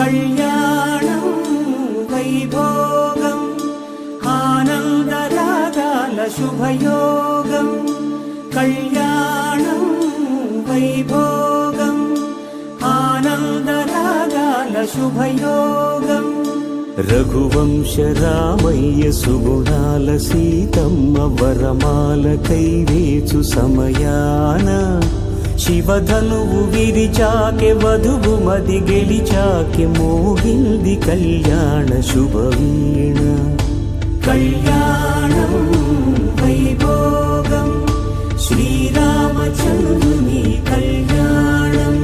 కళ్యాణం వైభోగం ఆనందరాగాల శుభయోగం కళ్యాణం వైభోగం ఆనందరాగాల శుభయోగం రఘువంశ రామయ్య సుగుణాల సీతమ్మ వరమాల కైవేచు సమయాన శివధనువు విరిచాకె వధువు మది గెలిచాకె మోగింది కళ్యాణ శుభవీణ కళ్యాణం వైభోగం శ్రీరామచంద్రుని కళ్యాణం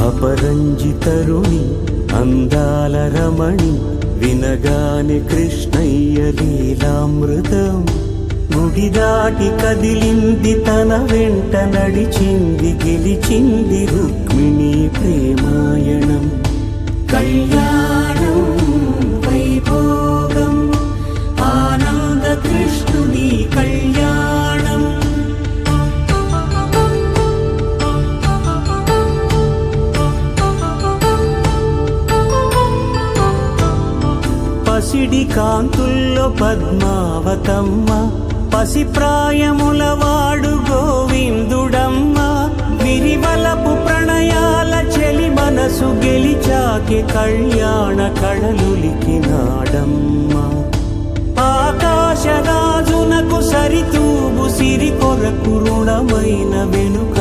అపరంజి తరుణి అందాల రమణి వినగాని కృష్ణయ్య లీలామృతం గుడి దాటి కదిలింది తన వెంట నడిచింది గెలిచింది రుక్మిణి ప్రేమాయణం కళ్యాణం వైభోగం ఆనంద కృష్ణుని కళ్యాణం పసిడి కాంతుల్లో పద్మావతమ్మ పసిప్రాయముల వాడు గోవిందుడమ్మ విరివలపు ప్రణయాల చెలి మనసు గెలిచాకె కళ్యాణ కళలులికినాడమ్మ ఆకాశరాజునకు సరితూబు సిరి కొరకు రుణమైన వెనుకాడలేదమ్మ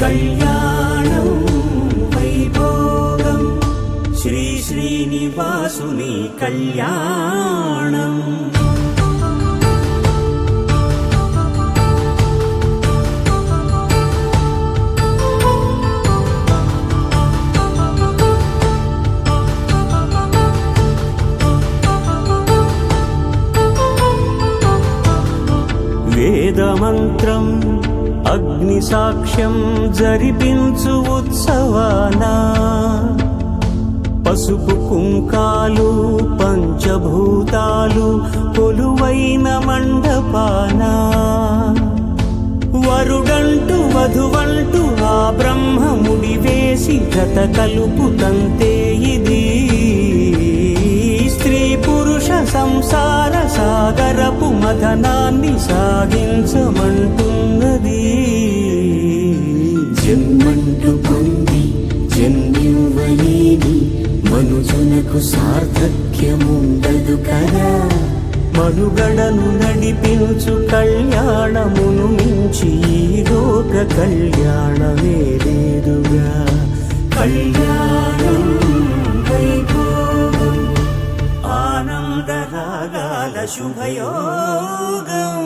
కళ్యాణం వైభోగం శ్రీ శ్రీనివాసుని కళ్యాణం వేదమంత్రం అగ్ని సాక్ష్యం జరిపించు ఉత్సవానా పసుపు కుంకాలు పంచభూతాలు కొలువైన మండపాన వరుడంటూ వధువంటూ ఆ బ్రహ్మముడి వేసి జత కలుపుతంతే ఇది స్త్రీ పురుష సంసార సాగరపు మదనాన్ని సాగించమంటున్నది జన్మంటూ పొంది జన్మివ్వలేని మనుజునకు సార్థక్యముండదు కదా మనుగడను నడిపించు కళ్యాణమును మించి ఈ లోక కళ్యాణమే లేదుగా కళ్యాణం వైభోగం ఆనందరాగాల శుభయోగం